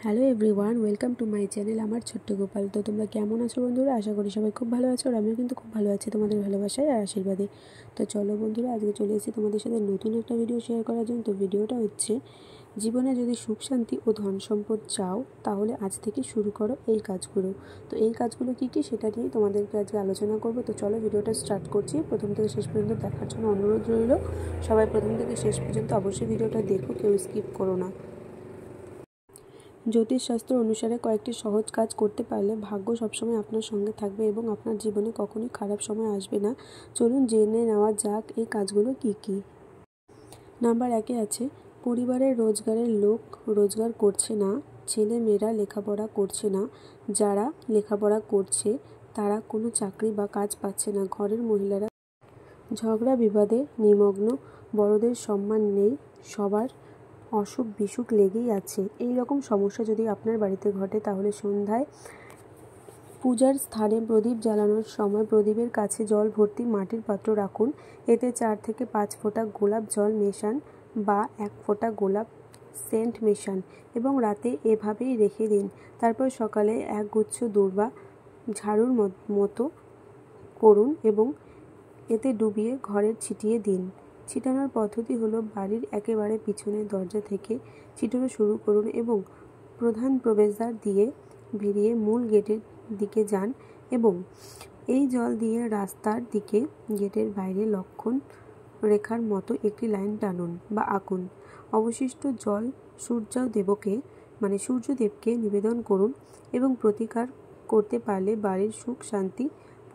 Hello everyone, welcome to my channel আমার ছোট্ট গোপাল। তো তোমরা কেমন আছো বন্ধুরা? আশা করি সবাই খুব ভালো আছো, আর আমিও কিন্তু খুব ভালো আছি তোমাদের ভালোবাসায় আর আশীর্বাদে। তো চলো বন্ধুরা, আজকে চলে এসেছি তোমাদের সাথে নতুন একটা ভিডিও শেয়ার করার জন্য। তো ভিডিওটা হচ্ছে, জীবনে যদি সুখ শান্তি ও ধন সম্পদ চাও তাহলে আজ থেকে শুরু করো এই কাজগুলো। তো এই কাজগুলো কী কী সেটা নিয়েই তোমাদেরকে আজকে আলোচনা করবো। তো চলো ভিডিওটা স্টার্ট করছি। প্রথম থেকে শেষ পর্যন্ত দেখার জন্য অনুরোধ রইল। সবাই প্রথম থেকে শেষ পর্যন্ত অবশ্যই ভিডিওটা দেখো, কেউ স্কিপ করো না। জ্যোতিষশাস্ত্র অনুসারে কয়েকটি সহজ কাজ করতে পারলে ভাগ্য সবসময় আপনার সঙ্গে থাকবে এবং আপনার জীবনে কখনোই খারাপ সময় আসবে না। চলুন জেনে নেওয়া যাক এই কাজগুলো কী কী। নাম্বার 1-এ আছে, পরিবারের রোজগারের লোক রোজগার করছে না, ছেলে মেয়েরা লেখাপড়া করছে না, যারা লেখাপড়া করছে তারা কোনো চাকরি বা কাজ পাচ্ছে না, ঘরের মহিলারা ঝগড়া বিবাদে নিমগ্ন, বড়দের সম্মান নেই, সবার অসুখ বিসুখ লেগেই আছে। এই রকম সমস্যা যদি আপনার বাড়িতে ঘটে তাহলে সন্ধ্যায় পূজার স্থানে প্রদীপ জ্বালানোর সময় প্রদীপের কাছে জল ভর্তি মাটির পাত্র রাখুন। এতে 4 থেকে 5 ফোঁটা গোলাপ জল মেশান বা 1 ফোঁটা গোলাপ সেন্ট মেশান এবং রাতে এভাবেই রেখে দিন। তারপর সকালে এক গুচ্ছ দূর্বা ঝাড়ুর মতো করুন এবং এতে ডুবিয়ে ঘরে ছিটিয়ে দিন। ছিটানোর পদ্ধতি হলো, বাড়ির একেবারে পিছনের দরজা থেকে ছিটানো শুরু করুন এবং প্রধান প্রবেশদ্বার দিয়ে বেরিয়ে মূল গেটের দিকে যান এবং এই জল দিয়ে রাস্তার দিকে গেটের বাইরে লক্ষণ রেখার মতো একটি লাইন টানুন বা আঁকুন। অবশিষ্ট জল সূর্যদেবকে নিবেদন করুন এবং প্রতিকার করতে পারলে বাড়ির সুখ শান্তি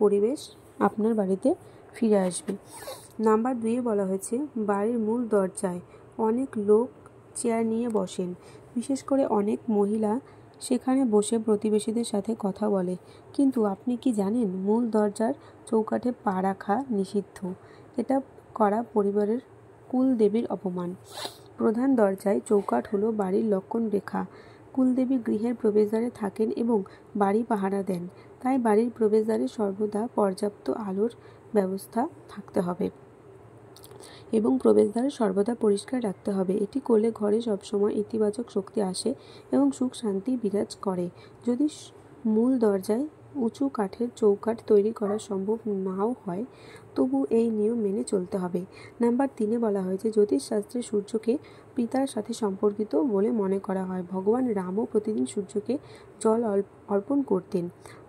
পরিবেশ আপনার বাড়িতে ফিরে আসবে। নাম্বার 2-এ বলা হয়েছে, বাড়ির মূল দরজায় অনেক লোক চেয়ার নিয়ে বসেন, বিশেষ করে অনেক মহিলা সেখানে বসে প্রতিবেশীদের সাথে কথা বলে। কিন্তু আপনি কি জানেন, মূল দরজার চৌকাঠে পা রাখা নিষিদ্ধ। এটা করা পরিবারের কুলদেবীর অপমান। প্রধান দরজায় চৌকাঠ হলো বাড়ির লক্ষণ রেখা। কুলদেবী গৃহের প্রবেশদ্বারে থাকেন এবং বাড়ি পাহারা দেন, তাই বাড়ির প্রবেশদ্বারে সর্বদা পর্যাপ্ত আলোর ব্যবস্থা থাকতে হবে এবং প্রবেশদ্বার সর্বদা পরিষ্কার রাখতে হবে। এটি করলে ঘরে সবসময় ইতিবাচক শক্তি আসে এবং সুখ শান্তি বিরাজ করে। যদি মূল দরজায় উঁচু কাঠের চৌকাঠ তৈরি করা সম্ভব নাও হয়, তবু এই নিয়ম মেনে চলতে হবে। নাম্বার 3-এ বলা হয়েছে, জ্যোতিষশাস্ত্রে সূর্যকে পিতার সাথে সম্পর্কিত বলে মনে করা হয়। ভগবান রামও প্রতিদিন সূর্যকে জল অর্পণ করতেন।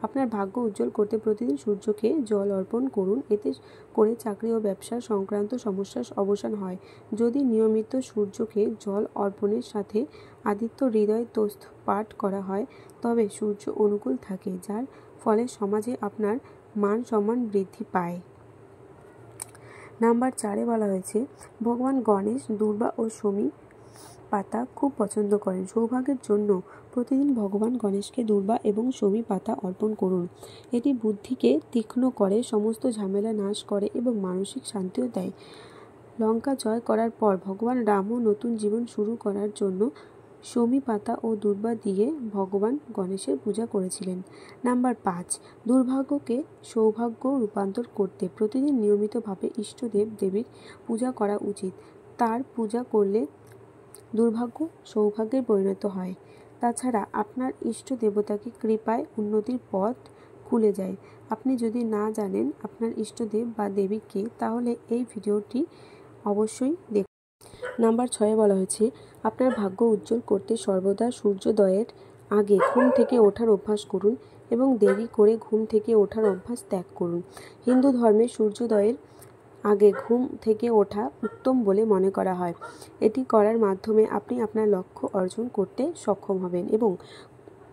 আপনার ভাগ্য উজ্জ্বল করতে প্রতিদিন সূর্যকে জল অর্পণ করুন। এতে করে চাকরি ও ব্যবসা সংক্রান্ত সমস্যার অবসান হয়। যদি নিয়মিত সূর্যকে জল অর্পণের সাথে আদিত্য হৃদয় তোস্ত পাঠ করা হয় তবে সূর্য অনুকূল থাকে, যার ফলে সমাজে আপনার মান সম্মান বৃদ্ধি পায়। নাম্বার 4-এ বলা হয়েছে, ভগবান গণেশ দূর্বা ও শমী পাতা খুব পছন্দ করেন। সৌভাগ্যের জন্য প্রতিদিন ভগবান গণেশকে দূর্বা এবং শমী পাতা অর্পণ করুন। এটি বুদ্ধিকে তীক্ষ্ণ করে, সমস্ত ঝামেলা নাশ করে এবং মানসিক শান্তিও দেয়। লঙ্কা জয় করার পর ভগবান রামও নতুন জীবন শুরু করার জন্য শমী পাতা ও দূর্বা দিয়ে ভগবান গণেশের পূজা করেছিলেন। নাম্বার 5, দুর্ভাগ্যকে সৌভাগ্য রূপান্তর করতে প্রতিদিন নিয়মিতভাবে ইষ্টদেব দেবীর পূজা করা উচিত। তার পূজা করলে দুর্ভাগ্য সৌভাগ্যে পরিণত হয়। তাছাড়া আপনার ইষ্ট দেবতাকে কৃপায় উন্নতির পথ খুলে যায়। আপনি যদি না জানেন আপনার ইষ্টদেব বা দেবী কে, তাহলে এই ভিডিওটি অবশ্যই দেখুন। নাম্বার 6-এ বলা হয়েছে, আপনার ভাগ্য উজ্জ্বল করতে সর্বদা সূর্যোদয়ের আগে ঘুম থেকে ওঠার অভ্যাস করুন এবং দেরি করে ঘুম থেকে ওঠার অভ্যাস ত্যাগ করুন। হিন্দু ধর্মে সূর্যোদয়ের আগে ঘুম থেকে ওঠা উত্তম বলে মনে করা হয়। এটি করার মাধ্যমে আপনি আপনার লক্ষ্য অর্জন করতে সক্ষম হবেন এবং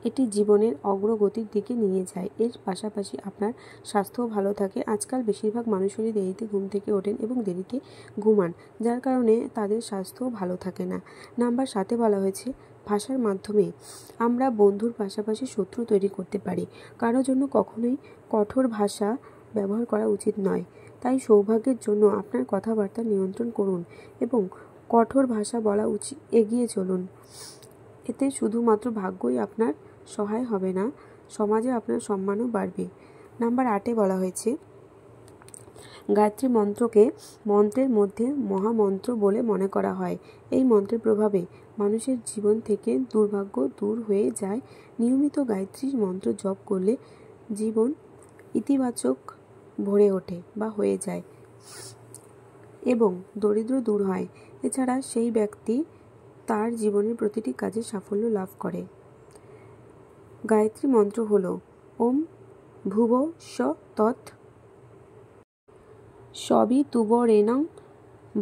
এটি জীবনের অগ্রগতির দিকে নিয়ে যায়। এর পাশাপাশি আপনার স্বাস্থ্যও ভালো থাকে। আজকাল বেশিরভাগ মানুষেরই দেরিতে ঘুম থেকে ওঠেন এবং দেরিতে ঘুমান, যার কারণে তাদের স্বাস্থ্যও ভালো থাকে না। নাম্বার 7-এ বলা হয়েছে, ভাষার মাধ্যমে আমরা বন্ধুর পাশাপাশি শত্রু তৈরি করতে পারি। কারোর জন্য কখনোই কঠোর ভাষা ব্যবহার করা উচিত নয়। তাই সৌভাগ্যের জন্য আপনার কথাবার্তা নিয়ন্ত্রণ করুন এবং কঠোর ভাষা বলা এগিয়ে চলুন। এতে শুধুমাত্র ভাগ্যই আপনার সহায় হবে না, সমাজে আপনার সম্মানও বাড়বে। নাম্বার 8-এ বলা হয়েছে, গায়ত্রী মন্ত্রকে মন্ত্রের মধ্যে মহামন্ত্র বলে মনে করা হয়। এই মন্ত্রের প্রভাবে মানুষের জীবন থেকে দুর্ভাগ্য দূর হয়ে যায়। নিয়মিত গায়ত্রী মন্ত্র জপ করলে জীবন ইতিবাচক ভরে ওঠে বা হয়ে যায় এবং দরিদ্র দূর হয়। এছাড়া সেই ব্যক্তি তার জীবনের প্রতিটি কাজে সাফল্য লাভ করে। গায়ত্রী মন্ত্র হল ওম ভুবঃ স্বঃ তৎ সবিতুর্বরেণ্যং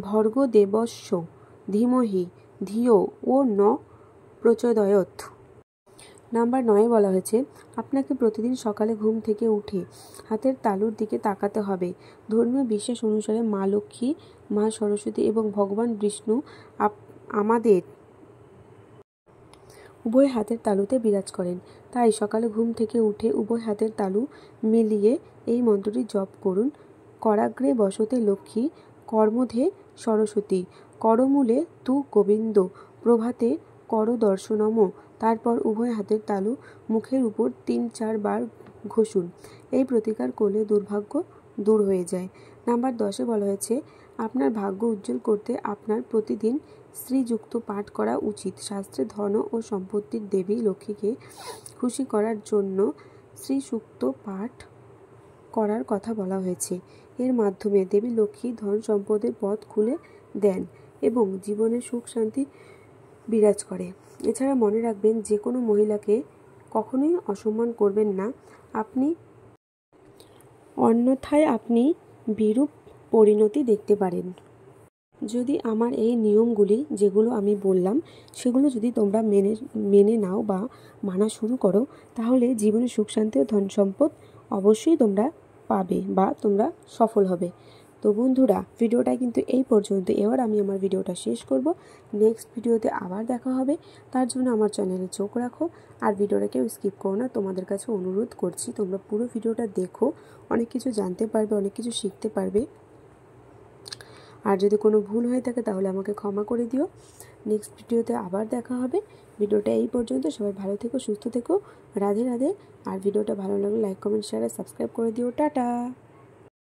ভর্গো দেবস্য ধীমহি ধিয়ো ও ন প্রচোদয়াৎ। নাম্বার 9 বলা হয়েছে, আপনাকে প্রতিদিন সকালে ঘুম থেকে উঠে হাতের তালুর দিকে তাকাতে হবে। ধর্মীয় বিশ্বাস অনুসারে মা লক্ষ্মী, মা সরস্বতী এবং ভগবান বিষ্ণু আমাদের উভয় হাতের তালুতে বিরাজ করেন। তাই সকালে ঘুম থেকে উঠে উভয় হাতের তালু মিলিয়ে এই মন্ত্রটি জপ করুন। করাগ্রে বসতে লক্ষ্মী, কর্মধে সরস্বতী, করমূলে তু গোবিন্দ, প্রভাতে কর দর্শনম। তারপর উভয় হাতের তালু মুখের উপর 3-4 বার ঘষুন। এই প্রতিকার করলে দুর্ভাগ্য দূর হয়ে যায়। নাম্বার 10 বলা হয়েছে, আপনার ভাগ্য উজ্জ্বল করতে আপনার প্রতিদিন শ্রীযুক্ত পাঠ করা উচিত। শাস্ত্রে ধন ও সম্পত্তির দেবী লক্ষ্মীকে খুশি করার জন্য শ্রীসূক্ত পাঠ করার কথা বলা হয়েছে। এর মাধ্যমে দেবী লক্ষ্মী ধন সম্পদের পথ খুলে দেন এবং জীবনে সুখ শান্তি বিরাজ করে। এছাড়া মনে রাখবেন, যে কোনো মহিলাকে কখনোই অসম্মান করবেন না, অন্যথায় আপনি বিরূপ পরিণতি দেখতে পারেন। যদি আমার এই নিয়মগুলি যেগুলো আমি বললাম সেগুলো যদি তোমরা মেনে নাও বা মানা শুরু করো, তাহলে জীবনে সুখ শান্তি ও ধন সম্পদ অবশ্যই তোমরা পাবে বা তোমরা সফল হবে। তো বন্ধুরা, ভিডিওটা কিন্তু এই পর্যন্ত। এবার আমি আমার ভিডিওটা শেষ করব। নেক্সট ভিডিওতে আবার দেখা হবে। তার জন্য আমার চ্যানেলে চোখ রাখো আর ভিডিওটা কেউ স্কিপ করো না। তোমাদের কাছে অনুরোধ করছি, তোমরা পুরো ভিডিওটা দেখো, অনেক কিছু জানতে পারবে, অনেক কিছু শিখতে পারবে। আর যদি কোনো ভুল হয়ে থাকে তাহলে আমাকে ক্ষমা করে দিও। নেক্সট ভিডিওতে আবার দেখা হবে। ভিডিওটা এই পর্যন্ত। সবাই ভালো থেকো, সুস্থ থেকো। রাধে রাধে। আর ভিডিওটা ভালো লাগলে লাইক, কমেন্ট, শেয়ার আর সাবস্ক্রাইব করে দিও। টাটা।